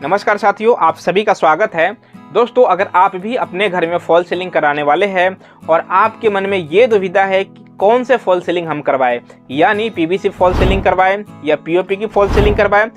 नमस्कार साथियों, आप सभी का स्वागत है। दोस्तों, अगर आप भी अपने घर में फॉल सीलिंग कराने वाले हैं और आपके मन में ये दुविधा है कि कौन से फॉल सीलिंग हम करवाएं, यानी पीवीसी फॉल सीलिंग करवाएं या पीओपी की फॉल सीलिंग करवाएं,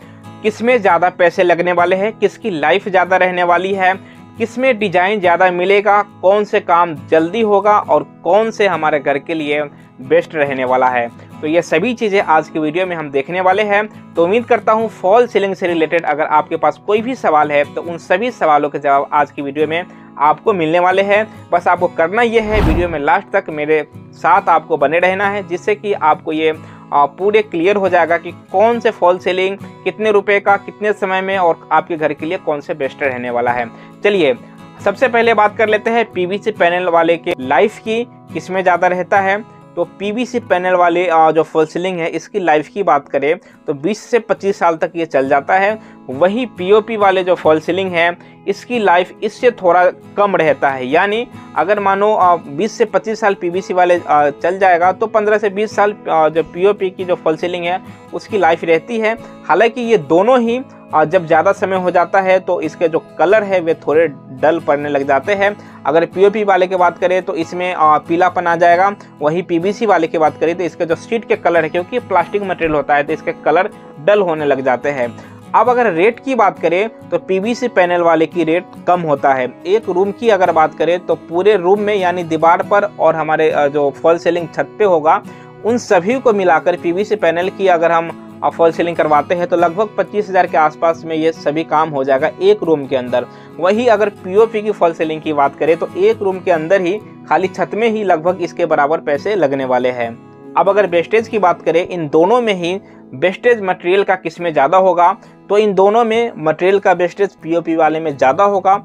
किसमें ज़्यादा पैसे लगने वाले हैं, किसकी लाइफ ज़्यादा रहने वाली है, किसमें डिजाइन ज़्यादा मिलेगा, कौन से काम जल्दी होगा और कौन से हमारे घर के लिए बेस्ट रहने वाला है, तो ये सभी चीज़ें आज की वीडियो में हम देखने वाले हैं। तो उम्मीद करता हूँ फॉल सीलिंग से रिलेटेड अगर आपके पास कोई भी सवाल है तो उन सभी सवालों के जवाब आज की वीडियो में आपको मिलने वाले हैं। बस आपको करना ये है, वीडियो में लास्ट तक मेरे साथ आपको बने रहना है, जिससे कि आपको ये पूरे क्लियर हो जाएगा कि कौन से फॉल सीलिंग कितने रुपए का, कितने समय में और आपके घर के लिए कौन से बेस्ट रहने वाला है। चलिए सबसे पहले बात कर लेते हैं पीवीसी पैनल वाले के लाइफ की, किसमें ज़्यादा रहता है। तो पीवीसी पैनल वाले जो फॉल सीलिंग है इसकी लाइफ की बात करें तो 20 से 25 साल तक ये चल जाता है। वही पीओपी वाले जो फॉल सीलिंग है इसकी लाइफ इससे थोड़ा कम रहता है, यानी अगर मानो 20 से 25 साल पीवीसी वाले चल जाएगा तो 15 से 20 साल जो पीओपी की जो फॉल सीलिंग है उसकी लाइफ रहती है। हालांकि ये दोनों ही जब ज़्यादा समय हो जाता है तो इसके जो कलर है वे थोड़े डल पड़ने लग जाते हैं। अगर पीओपी वाले की बात करें तो इसमें पीलापन आ जाएगा। वही पीवीसी वाले की बात करें तो इसके जो सीट के कलर है, क्योंकि प्लास्टिक मटेरियल होता है तो इसके कलर डल होने लग जाते हैं। अब अगर रेट की बात करें तो पीवीसी पैनल वाले की रेट कम होता है। एक रूम की अगर बात करें तो पूरे रूम में यानी दीवार पर और हमारे जो फॉल सीलिंग छत पे होगा उन सभी को मिलाकर पीवीसी पैनल की अगर हम फॉल सीलिंग करवाते हैं तो लगभग 25,000 के आसपास में ये सभी काम हो जाएगा एक रूम के अंदर। वही अगर पीओपी की फॉल सीलिंग की बात करें तो एक रूम के अंदर ही खाली छत में ही लगभग इसके बराबर पैसे लगने वाले हैं। अब अगर वेस्टेज की बात करें, इन दोनों में ही वेस्टेज मटेरियल का किस में ज़्यादा होगा, तो इन दोनों में मटेरियल का वेस्टेज पीओपी वाले में ज़्यादा होगा,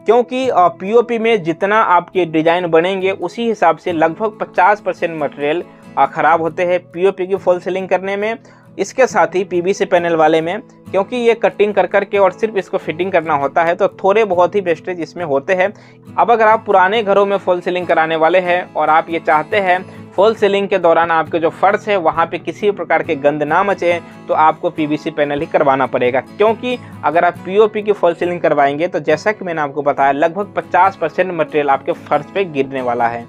क्योंकि पीओपी में जितना आपके डिजाइन बनेंगे उसी हिसाब से लगभग 50% मटेरियल ख़राब होते हैं पीओपी की फॉल सीलिंग करने में। इसके साथ ही पीवीसी पैनल वाले में, क्योंकि ये कटिंग कर करके और सिर्फ इसको फिटिंग करना होता है तो थोड़े बहुत ही वेस्टेज इसमें होते हैं। अब अगर आप पुराने घरों में फॉल सीलिंग कराने वाले हैं और आप ये चाहते हैं फॉल सीलिंग के दौरान आपके जो फर्श है वहाँ पे किसी प्रकार के गंद ना मचे, तो आपको पीवीसी पैनल ही करवाना पड़ेगा। क्योंकि अगर आप पीओपी की फॉल सीलिंग करवाएंगे तो जैसा कि मैंने आपको बताया लगभग 50% मटेरियल आपके फर्श पे गिरने वाला है।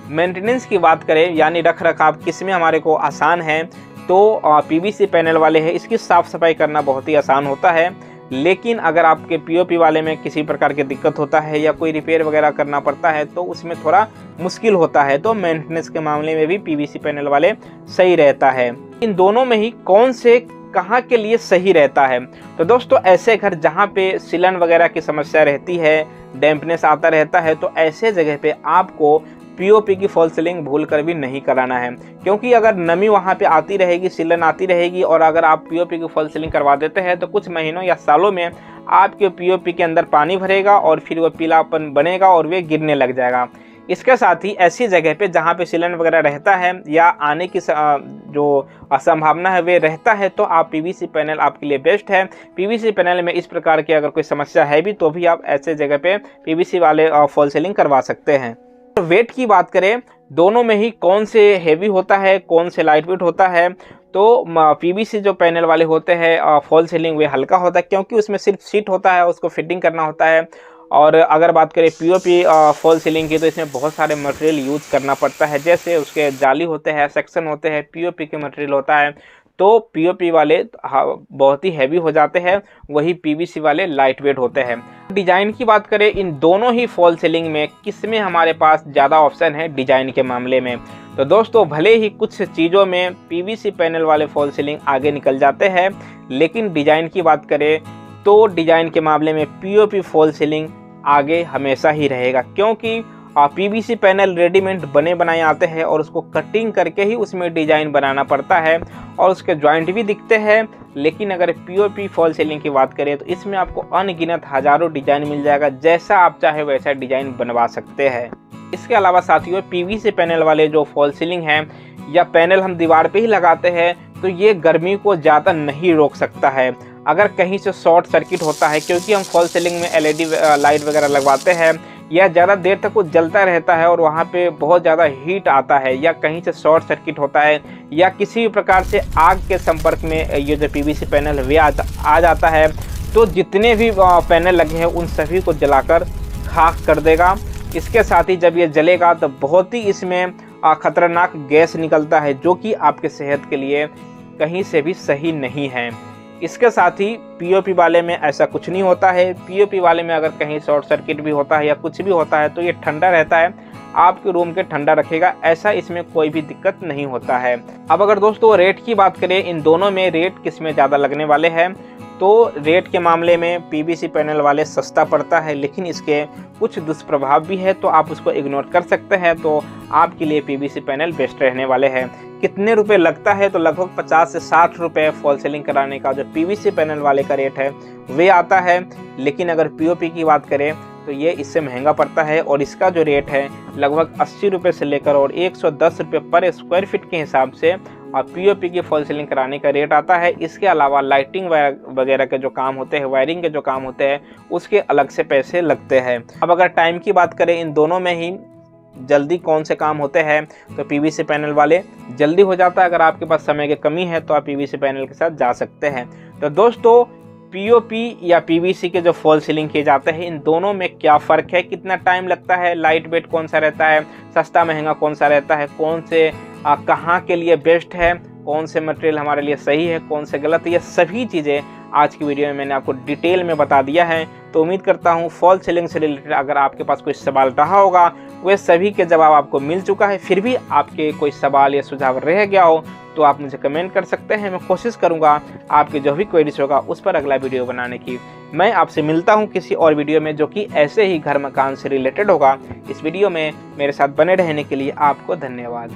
मेंटेनेंस की बात करें यानी रख रखाव किसमें हमारे को आसान है, तो पीवीसी पैनल वाले हैं इसकी साफ़ सफाई करना बहुत ही आसान होता है। लेकिन अगर आपके पीओपी वाले में किसी प्रकार की दिक्कत होता है या कोई रिपेयर वगैरह करना पड़ता है तो उसमें थोड़ा मुश्किल होता है। तो मेंटेनेंस के मामले में भी पीवीसी पैनल वाले सही रहता है। इन दोनों में ही कौन से कहाँ के लिए सही रहता है, तो दोस्तों ऐसे घर जहाँ पे सीलन वगैरह की समस्या रहती है, डैम्पनेस आता रहता है, तो ऐसे जगह पे आपको पीओपी की फॉल सीलिंग भूल कर भी नहीं कराना है। क्योंकि अगर नमी वहाँ पे आती रहेगी, सीलन आती रहेगी और अगर आप पीओपी की फॉल सीलिंग करवा देते हैं तो कुछ महीनों या सालों में आपके पीओपी के अंदर पानी भरेगा और फिर वो पीलापन बनेगा और वे गिरने लग जाएगा। इसके साथ ही ऐसी जगह पे जहाँ पे सीलन वगैरह रहता है या आने की जो संभावना है वे रहता है तो आप पीवीसी पैनल आपके लिए बेस्ट है। पीवीसी पैनल में इस प्रकार की अगर कोई समस्या है भी तो भी आप ऐसे जगह पे पीवीसी वाले फॉल सीलिंग करवा सकते हैं। वेट की बात करें, दोनों में ही कौन से हेवी होता है, कौन से लाइट वेट होता है, तो पीवीसी जो पैनल वाले होते हैं फॉल सीलिंग वे हल्का होता है, क्योंकि उसमें सिर्फ सीट होता है, उसको फिटिंग करना होता है। और अगर बात करें पीओपी फॉल सीलिंग की तो इसमें बहुत सारे मटेरियल यूज़ करना पड़ता है, जैसे उसके जाली होते हैं, सेक्शन होते हैं, पीओपी के मटेरियल होता है। तो पीओपी वाले बहुत ही हैवी हो जाते हैं, वही पीवीसी वाले लाइट वेट होते हैं। डिज़ाइन की बात करें, इन दोनों ही फॉल सीलिंग में किसमें हमारे पास ज़्यादा ऑप्शन है डिज़ाइन के मामले में, तो दोस्तों भले ही कुछ चीज़ों में पीवीसी पैनल वाले फॉल सीलिंग आगे निकल जाते हैं, लेकिन डिज़ाइन की बात करें तो डिज़ाइन के मामले में पीओपी फॉल सीलिंग आगे हमेशा ही रहेगा। क्योंकि पीवीसी पैनल रेडीमेड बने बनाए आते हैं और उसको कटिंग करके ही उसमें डिज़ाइन बनाना पड़ता है और उसके जॉइंट भी दिखते हैं। लेकिन अगर पीओपी फॉल सीलिंग की बात करें तो इसमें आपको अनगिनत हज़ारों डिज़ाइन मिल जाएगा, जैसा आप चाहे वैसा डिज़ाइन बनवा सकते हैं। इसके अलावा साथियों पीवीसी पैनल वाले जो फॉल सीलिंग हैं या पैनल हम दीवार पे ही लगाते हैं तो ये गर्मी को ज़्यादा नहीं रोक सकता है। अगर कहीं से शॉर्ट सर्किट होता है, क्योंकि हम फॉल सीलिंग में एलईडी लाइट वगैरह लगवाते हैं या ज़्यादा देर तक वो जलता रहता है और वहाँ पे बहुत ज़्यादा हीट आता है, या कहीं से शॉर्ट सर्किट होता है या किसी भी प्रकार से आग के संपर्क में ये जो पीवीसी पैनल वे आ जाता है, तो जितने भी पैनल लगे हैं उन सभी को जलाकर खाक कर देगा। इसके साथ ही जब ये जलेगा तो बहुत ही इसमें खतरनाक गैस निकलता है, जो कि आपके सेहत के लिए कहीं से भी सही नहीं है। इसके साथ ही पीओपी वाले में ऐसा कुछ नहीं होता है। पीओपी वाले में अगर कहीं शॉर्ट सर्किट भी होता है या कुछ भी होता है तो ये ठंडा रहता है, आपके रूम के ठंडा रखेगा, ऐसा इसमें कोई भी दिक्कत नहीं होता है। अब अगर दोस्तों रेट की बात करें, इन दोनों में रेट किस में ज़्यादा लगने वाले हैं, तो रेट के मामले में पीवीसी पैनल वाले सस्ता पड़ता है, लेकिन इसके कुछ दुष्प्रभाव भी है तो आप उसको इग्नोर कर सकते हैं। तो आपके लिए पीवीसी पैनल बेस्ट रहने वाले हैं। कितने रुपए लगता है, तो लगभग 50 से 60 रुपए फॉल सीलिंग कराने का जो पीवीसी पैनल वाले का रेट है वे आता है। लेकिन अगर पीओपी की बात करें तो ये इससे महंगा पड़ता है और इसका जो रेट है लगभग 80 रुपये से लेकर और 110 रुपये पर स्क्वायर फीट के हिसाब से और पीओपी की फॉल सीलिंग कराने का रेट आता है। इसके अलावा लाइटिंग वगैरह के जो काम होते हैं, वायरिंग के जो काम होते हैं, उसके अलग से पैसे लगते हैं। अब अगर टाइम की बात करें, इन दोनों में ही जल्दी कौन से काम होते हैं, तो पीवीसी पैनल वाले जल्दी हो जाता है। अगर आपके पास समय की कमी है तो आप पीवीसी पैनल के साथ जा सकते हैं। तो दोस्तों पीओपी या पीवीसी के जो फॉल सीलिंग किए जाते हैं, इन दोनों में क्या फ़र्क है, कितना टाइम लगता है, लाइट वेट कौन सा रहता है, सस्ता महंगा कौन सा रहता है, कौन से कहाँ के लिए बेस्ट है, कौन से मटेरियल हमारे लिए सही है, कौन से गलत है, ये सभी चीज़ें आज की वीडियो में मैंने आपको डिटेल में बता दिया है। तो उम्मीद करता हूँ फॉल सीलिंग से रिलेटेड अगर आपके पास कोई सवाल रहा होगा, वे सभी के जवाब आपको मिल चुका है। फिर भी आपके कोई सवाल या सुझाव रह गया हो तो आप मुझे कमेंट कर सकते हैं। मैं कोशिश करूंगा आपके जो भी क्वेरीज होगा उस पर अगला वीडियो बनाने की। मैं आपसे मिलता हूं किसी और वीडियो में जो कि ऐसे ही घर मकान से रिलेटेड होगा। इस वीडियो में मेरे साथ बने रहने के लिए आपको धन्यवाद।